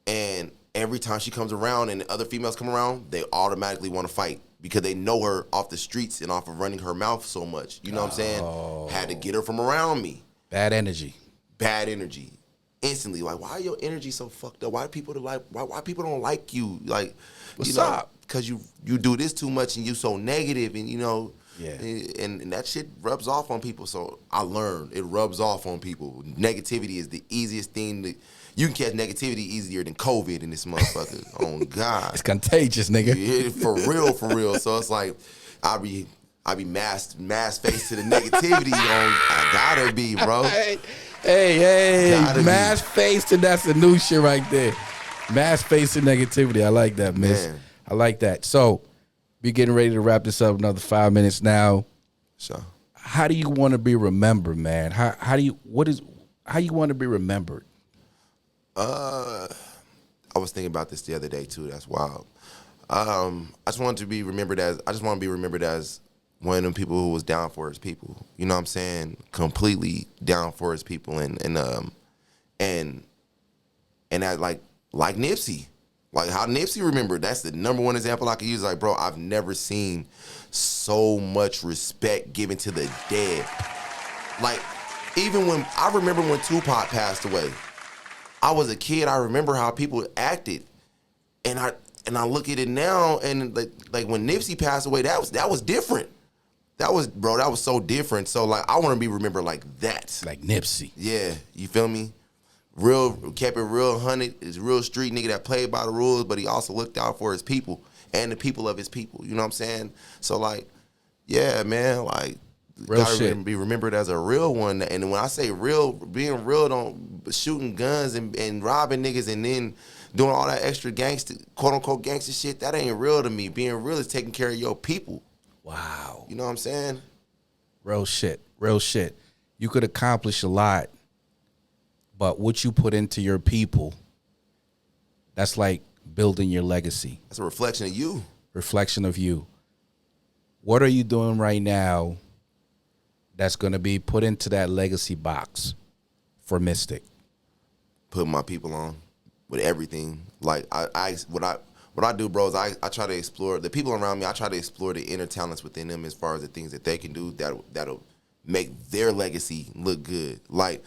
[SPEAKER 4] and every time she comes around and the other females come around, they automatically want to fight. Because they know her off the streets and off of running her mouth so much. You know what I'm saying? Had to get her from around me.
[SPEAKER 2] Bad energy.
[SPEAKER 4] Instantly. Like, why your energy so fucked up? Why people don't like you? Like,
[SPEAKER 2] what's up?
[SPEAKER 4] Because you do this too much and you so negative and, you know.
[SPEAKER 2] Yeah.
[SPEAKER 4] And that shit rubs off on people. So I learned it rubs off on people. Negativity is the easiest thing that you can catch negativity easier than COVID in this motherfucker. Oh God.
[SPEAKER 2] It's contagious, nigga.
[SPEAKER 4] Yeah, for real. So it's like I be mass face to the negativity. I gotta be, bro.
[SPEAKER 2] Hey,
[SPEAKER 4] Gotta
[SPEAKER 2] mass face, and that's the new shit right there. Mass face and negativity. I like that, miss.
[SPEAKER 4] Man.
[SPEAKER 2] I like that. So, we getting ready to wrap this up another 5 minutes now.
[SPEAKER 4] So
[SPEAKER 2] How do you want to be remembered, man? How you want to be remembered?
[SPEAKER 4] I was thinking about this the other day too. That's wild. I just want to be remembered as one of them people who was down for his people. You know what I'm saying? Completely down for his people, and that like Nipsey, like how Nipsey remembered. That's the number one example I could use. Like, bro, I've never seen so much respect given to the dead. Like, even when I remember when Tupac passed away, I was a kid. I remember how people acted, and I look at it now, and like when Nipsey passed away, that was different. That was so different. So like, I want to be remembered like that.
[SPEAKER 2] Like Nipsey.
[SPEAKER 4] Yeah, you feel me? Kept it real 100. Is real street nigga that played by the rules, but he also looked out for his people and the people of his people. You know what I'm saying? So like, yeah, man, like
[SPEAKER 2] Real
[SPEAKER 4] gotta
[SPEAKER 2] shit.
[SPEAKER 4] be remembered as a real one. And when I say real, being real, don't shooting guns and robbing niggas and then doing all that extra gangster, quote unquote gangster shit. That ain't real to me. Being real is taking care of your people.
[SPEAKER 2] Wow.
[SPEAKER 4] You know what I'm saying?
[SPEAKER 2] Real shit. You could accomplish a lot, but what you put into your people, that's like building your legacy.
[SPEAKER 4] That's a reflection of you.
[SPEAKER 2] Reflection of you. What are you doing right now that's going to be put into that legacy box for Mystic?
[SPEAKER 4] Put my people on with everything. Like what I do, bro, is I try to explore the people around me. I try to explore the inner talents within them as far as the things that they can do that'll make their legacy look good. Like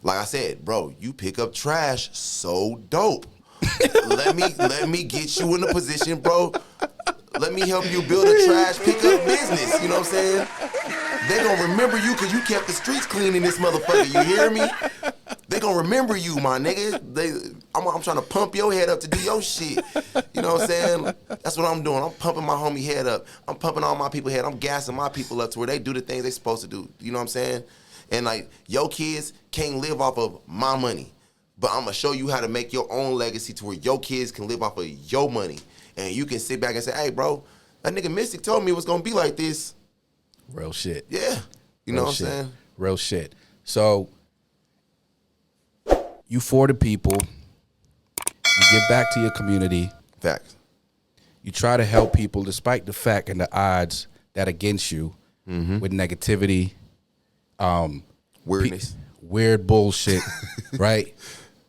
[SPEAKER 4] I said, bro, you pick up trash so dope. let me get you in a position, bro. Let me help you build a trash pickup business. You know what I'm saying? They gonna remember you because you kept the streets clean in this motherfucker. You hear me? They gonna remember you, my nigga. I'm trying to pump your head up to do your shit. You know what I'm saying? That's what I'm doing. I'm pumping my homie head up. I'm pumping all my people head. I'm gassing my people up to where they do the things they supposed to do. You know what I'm saying? And like, your kids can't live off of my money, but I'm gonna show you how to make your own legacy to where your kids can live off of your money. And you can sit back and say, hey, bro, that nigga Mystic told me it was gonna be like this.
[SPEAKER 2] Real shit.
[SPEAKER 4] Yeah. You know what I'm saying?
[SPEAKER 2] Real shit. So, you for the people, you give back to your community.
[SPEAKER 4] Facts.
[SPEAKER 2] You try to help people despite the fact and the odds that against you with negativity,
[SPEAKER 4] Weirdness.
[SPEAKER 2] weird bullshit, right?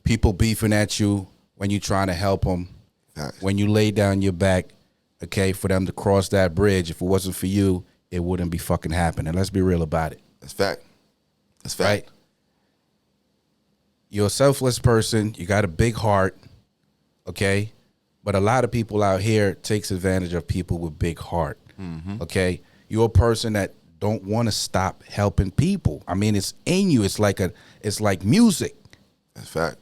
[SPEAKER 2] People beefing at you when you trying to help them.
[SPEAKER 4] Facts.
[SPEAKER 2] When you lay down your back, okay, for them to cross that bridge, if it wasn't for you, it wouldn't be fucking happening. Let's be real about it.
[SPEAKER 4] That's fact. That's fact.
[SPEAKER 2] Right? You're a selfless person. You got a big heart, okay? But a lot of people out here takes advantage of people with big heart, okay? You're a person that don't want to stop helping people. I mean, it's in you. It's like music.
[SPEAKER 4] That's fact.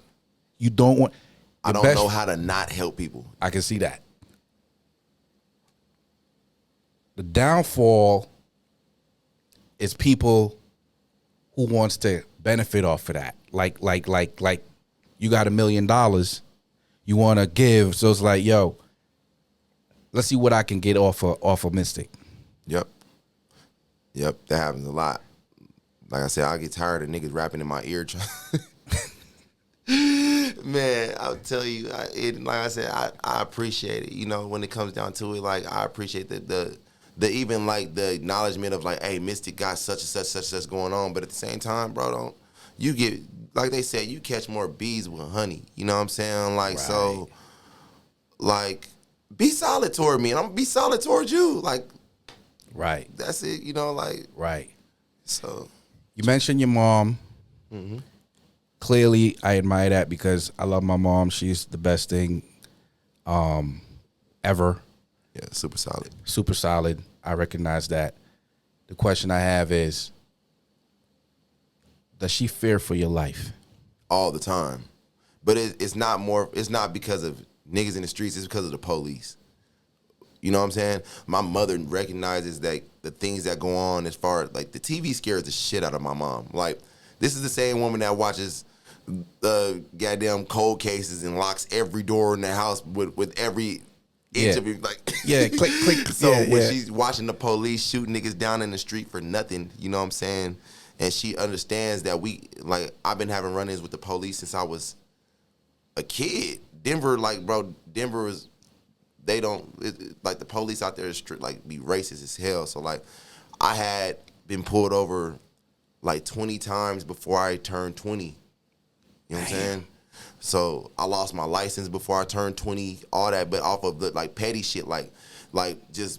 [SPEAKER 2] You don't want.
[SPEAKER 4] I don't know how to not help people.
[SPEAKER 2] I can see that. The downfall is people who wants to benefit off of that. Like you got $1 million, you want to give, so it's like, yo, let's see what I can get off of Mystic.
[SPEAKER 4] Yep, that happens a lot. Like I said, I get tired of niggas rapping in my ear. Man, I'll tell you, like I said, I appreciate it. You know, when it comes down to it, like I appreciate the even like the acknowledgement of like, hey, Mystic got such and such going on, but at the same time, bro, don't you get, like they said, you catch more bees with honey. You know what I'm saying? Like, right. So, like, be solid toward me, and I'm gonna be solid towards you. Like,
[SPEAKER 2] right.
[SPEAKER 4] That's it. You know, like,
[SPEAKER 2] right.
[SPEAKER 4] So,
[SPEAKER 2] you mentioned your mom. Clearly, I admire that because I love my mom. She's the best thing ever.
[SPEAKER 4] Yeah, super solid.
[SPEAKER 2] Super solid. I recognize that. the question I have is, does she fear for your life?
[SPEAKER 4] All the time. But it's not because of niggas in the streets, it's because of the police. You know what I'm saying? My mother recognizes that the things that go on as far as, like, the TV scares the shit out of my mom. Like, this is the same woman that watches the goddamn cold cases and locks every door in the house with every inch of it. Like,
[SPEAKER 2] click, click.
[SPEAKER 4] So when she's watching the police shoot niggas down in the street for nothing, you know what I'm saying? And she understands that I've been having run-ins with the police since I was a kid. Denver is, the police out there is be racist as hell. So, like, I had been pulled over like 20 times before I turned 20. You know what I'm saying? So I lost my license before I turned 20, all that, but off of the, like, petty shit,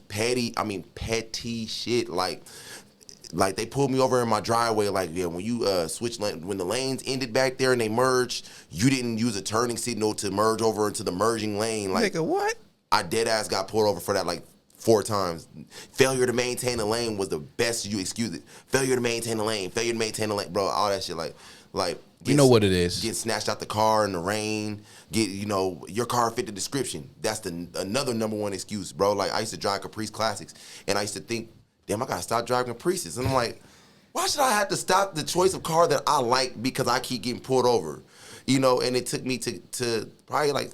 [SPEAKER 4] petty shit, like they pulled me over in my driveway, when you switch lane, when the lanes ended back there and they merged, you didn't use a turning signal to merge over into the merging lane. Like,
[SPEAKER 2] nigga, what?
[SPEAKER 4] I dead ass got pulled over for that 4 times. Failure to maintain the lane was the best you excuse it. Failure to maintain the lane, bro, all that shit,
[SPEAKER 2] You know what it is.
[SPEAKER 4] Get snatched out the car in the rain. Your car fit the description. That's another number one excuse, bro. Like, I used to drive Caprice Classics, and I used to think, damn, I gotta stop driving Caprices. And I'm like, why should I have to stop the choice of car that I like because I keep getting pulled over? And it took me to probably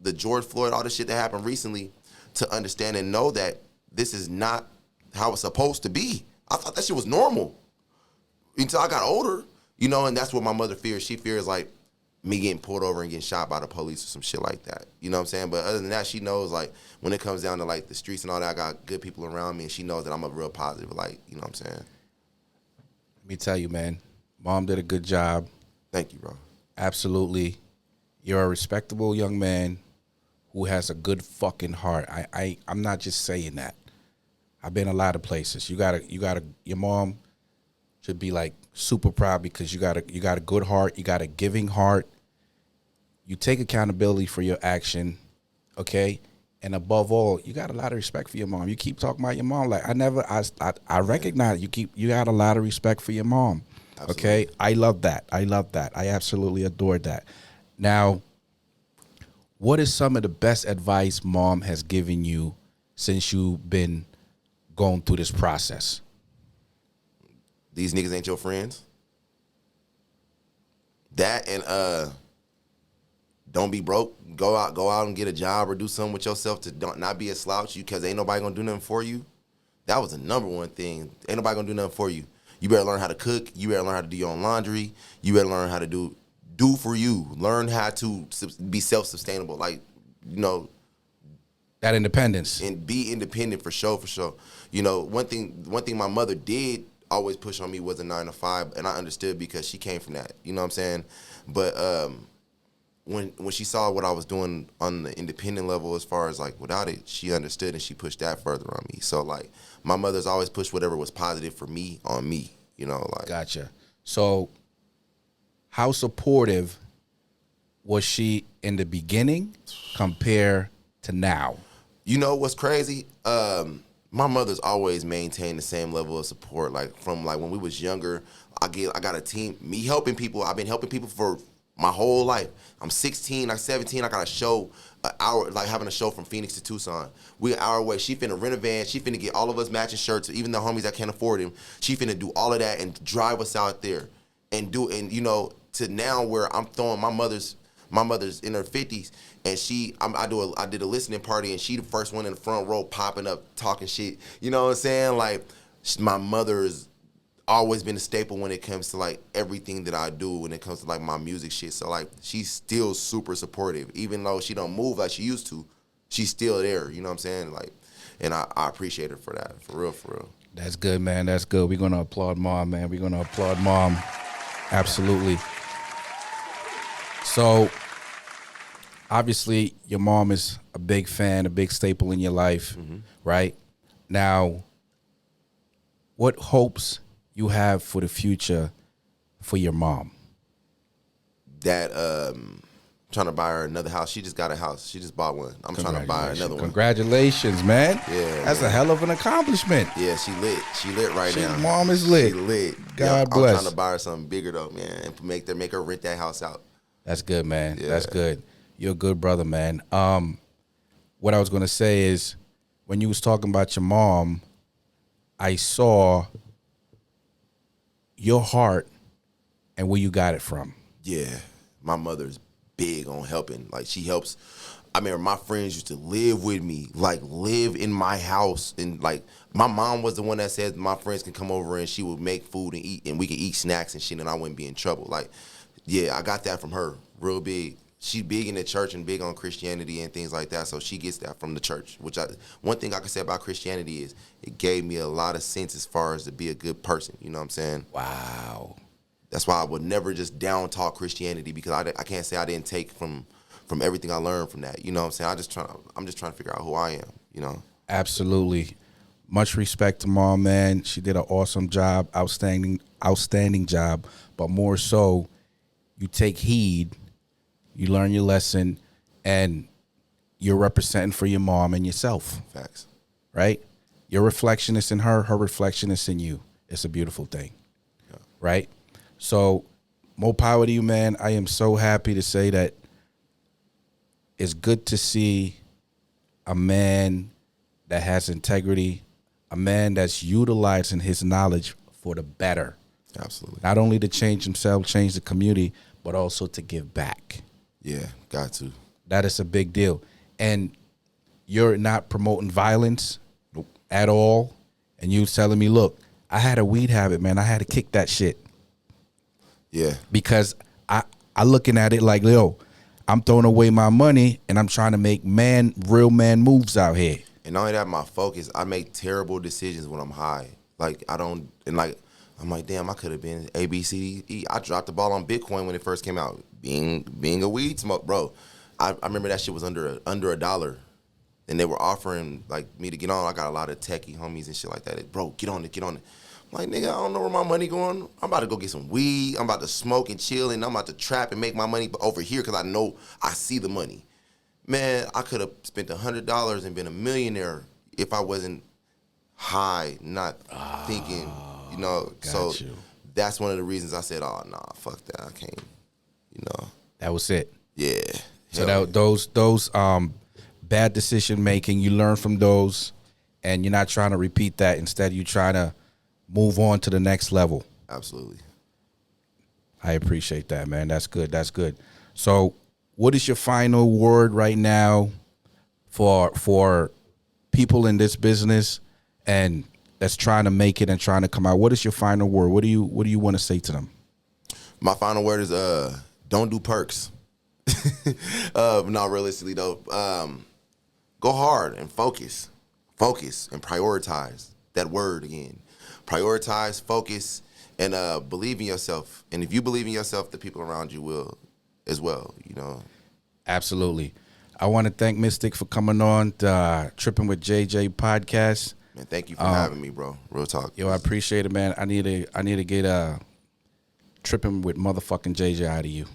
[SPEAKER 4] the George Floyd, all the shit that happened recently, to understand and know that this is not how it's supposed to be. I thought that shit was normal until I got older, and that's what my mother fears. She fears, me getting pulled over and getting shot by the police or some shit like that. You know what I'm saying? But other than that, she knows, when it comes down to, the streets and all that, I got good people around me, and she knows that I'm a real positive, you know what I'm saying?
[SPEAKER 2] Let me tell you, man, Mom did a good job.
[SPEAKER 4] Thank you, bro.
[SPEAKER 2] Absolutely. You're a respectable young man who has a good fucking heart. I'm not just saying that. I've been a lot of places. Your mom should be super proud because you got a good heart, you got a giving heart. You take accountability for your action, okay? And above all, you got a lot of respect for your mom. You keep talking about your mom I recognize you got a lot of respect for your mom. Absolutely. Okay? I love that. I absolutely adore that. Now, what is some of the best advice Mom has given you since you've been going through this process?
[SPEAKER 4] These niggas ain't your friends. That and don't be broke. Go out and get a job or do something with yourself to not be a slouch, because ain't nobody gonna do nothing for you. That was the number one thing. Ain't nobody gonna do nothing for you. You better learn how to cook. You better learn how to do your own laundry. You better learn how to do for you. Learn how to be self-sustainable.
[SPEAKER 2] That independence.
[SPEAKER 4] And be independent for sure. One thing my mother did always push on me was a 9 to 5, and I understood because she came from that. You know what I'm saying? But when she saw what I was doing on the independent level, as far as without it, she understood and she pushed that further on me. So my mother's always pushed whatever was positive for me on me.
[SPEAKER 2] Gotcha. So how supportive was she in the beginning compared to now?
[SPEAKER 4] You know what's crazy? My mother's always maintained the same level of support. From when we was younger, I got a team. Me helping people. I've been helping people for my whole life. I'm 16, I'm 17. I got a show, an hour, having a show from Phoenix to Tucson. We an hour away. She finna rent a van. She finna get all of us matching shirts, even the homies that can't afford them. She finna do all of that and drive us out there and to now where I'm throwing my mother's in her 50s, and I did a listening party, and she the first one in the front row popping up talking shit. You know what I'm saying? My mother's always been a staple when it comes to everything that I do when it comes to my music shit. So she's still super supportive, even though she don't move like she used to. She's still there. You know what I'm saying? And I appreciate her for that. For real.
[SPEAKER 2] That's good, man. That's good. We're gonna applaud Mom, man. We're gonna applaud Mom. Absolutely. So, obviously, your mom is a big fan, a big staple in your life, right? Now, what hopes you have for the future for your mom?
[SPEAKER 4] That trying to buy her another house. She just got a house. She just bought one. I'm trying to buy her another one.
[SPEAKER 2] Congratulations, man.
[SPEAKER 4] Yeah,
[SPEAKER 2] that's
[SPEAKER 4] man.
[SPEAKER 2] a hell of an accomplishment.
[SPEAKER 4] Yeah, she lit. She lit right now.
[SPEAKER 2] Mom is lit.
[SPEAKER 4] She lit.
[SPEAKER 2] God bless.
[SPEAKER 4] I'm trying to buy her something bigger though, man, and make her rent that house out.
[SPEAKER 2] That's good, man.
[SPEAKER 4] Yeah.
[SPEAKER 2] That's good. You're a good brother, man. What I was gonna say is, when you was talking about your mom, I saw your heart and where you got it from.
[SPEAKER 4] Yeah, my mother's big on helping. Like, she helps. I remember my friends used to live with me, like live in my house. And like, my mom was the one that said my friends can come over and she would make food and eat, and we could eat snacks and shit, and I wouldn't be in trouble. Like, yeah, I got that from her real big. She's big in the church and big on Christianity and things like that, so she gets that from the church. One thing I can say about Christianity is it gave me a lot of sense as far as to be a good person. You know what I'm saying?
[SPEAKER 2] Wow.
[SPEAKER 4] That's why I would never just down talk Christianity, because I can't say I didn't take from everything I learned from that. You know what I'm saying? I'm just trying to figure out who I am, you know?
[SPEAKER 2] Absolutely. Much respect to Mom, man. She did an awesome job, outstanding job. But more so, you take heed, you learn your lesson, and you're representing for your mom and yourself.
[SPEAKER 4] Facts.
[SPEAKER 2] Right? Your reflection is in her reflection is in you. It's a beautiful thing.
[SPEAKER 4] Yeah.
[SPEAKER 2] Right? So, more power to you, man. I am so happy to say that it's good to see a man that has integrity, a man that's utilizing his knowledge for the better.
[SPEAKER 4] Absolutely.
[SPEAKER 2] Not only to change himself, change the community, but also to give back.
[SPEAKER 4] Yeah, got to.
[SPEAKER 2] That is a big deal. And you're not promoting violence at all. And you telling me, look, I had a weed habit, man. I had to kick that shit.
[SPEAKER 4] Yeah.
[SPEAKER 2] Because I looking at it like, yo, I'm throwing away my money and I'm trying to make real man moves out here.
[SPEAKER 4] And not only that, my focus, I make terrible decisions when I'm high. Like, I'm like, damn, I could have been A, B, C, D, E. I dropped the ball on Bitcoin when it first came out. Being a weed smoke, bro. I remember that shit was under $1. And they were offering, like, me to get on. I got a lot of techie homies and shit like that. Bro, get on it. I'm like, nigga, I don't know where my money going. I'm about to go get some weed. I'm about to smoke and chill, and I'm about to trap and make my money over here because I know I see the money. Man, I could have spent $100 and been a millionaire if I wasn't high, not thinking, you know. So that's one of the reasons I said, oh, nah, fuck that. I can't, you know.
[SPEAKER 2] That was it.
[SPEAKER 4] Yeah.
[SPEAKER 2] So those bad decision making, you learn from those, and you're not trying to repeat that. Instead, you're trying to move on to the next level.
[SPEAKER 4] Absolutely.
[SPEAKER 2] I appreciate that, man. That's good. That's good. So what is your final word right now for people in this business and that's trying to make it and trying to come out? What is your final word? What do you want to say to them?
[SPEAKER 4] My final word is don't do perks. Not realistically though. Go hard and focus and prioritize. That word again. Prioritize, focus, and believe in yourself. And if you believe in yourself, the people around you will as well, you know.
[SPEAKER 2] Absolutely. I want to thank Mystic for coming on the Tripping with JJ podcast.
[SPEAKER 4] Man, thank you for having me, bro. Real talk.
[SPEAKER 2] Yo, I appreciate it, man. I need to get Tripping with motherfucking JJ out of you.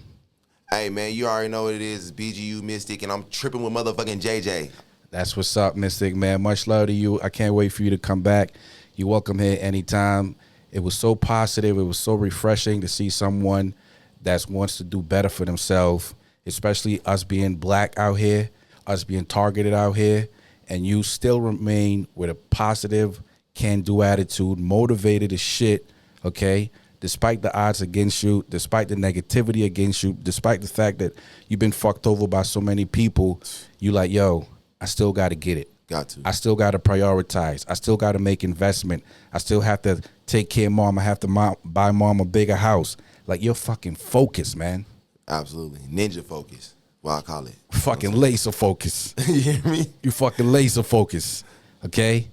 [SPEAKER 4] Hey, man, you already know what it is. It's BGU Mystic, and I'm tripping with motherfucking JJ.
[SPEAKER 2] That's what's up, Mystic, man. Much love to you. I can't wait for you to come back. You're welcome here anytime. It was so positive. It was so refreshing to see someone that wants to do better for themselves, especially us being black out here, us being targeted out here, and you still remain with a positive, can-do attitude, motivated as shit, okay? Despite the odds against you, despite the negativity against you, despite the fact that you've been fucked over by so many people, you like, yo, I still got to get it.
[SPEAKER 4] Got to.
[SPEAKER 2] I still got to prioritize. I still got to make investment. I still have to take care of mom. I have to buy mom a bigger house. Like, you're fucking focused, man.
[SPEAKER 4] Absolutely. Ninja focus, what I call it.
[SPEAKER 2] Fucking laser focus.
[SPEAKER 4] You hear me?
[SPEAKER 2] You fucking laser focus. Okay?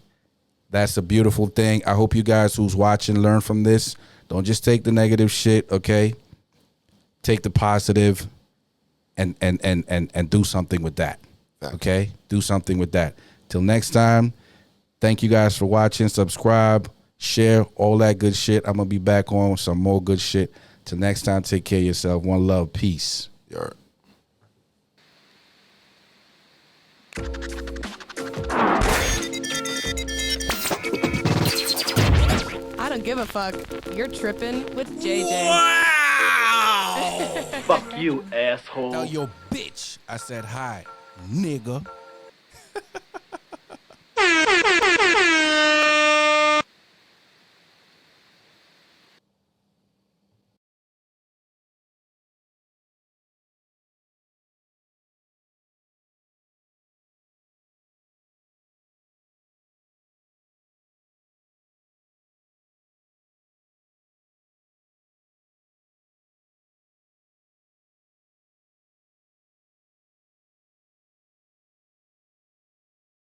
[SPEAKER 2] That's a beautiful thing. I hope you guys who's watching learn from this. Don't just take the negative shit, okay? Take the positive and do something with that. Okay? Do something with that. Till next time, thank you guys for watching. Subscribe, share, all that good shit. I'm going to be back on some more good shit. Till next time, take care of yourself. One love. Peace.
[SPEAKER 4] You're
[SPEAKER 1] I don't give a fuck. You're tripping with JJ.
[SPEAKER 2] Wow!
[SPEAKER 3] Fuck you, asshole.
[SPEAKER 2] Tell your bitch I said hi, nigga.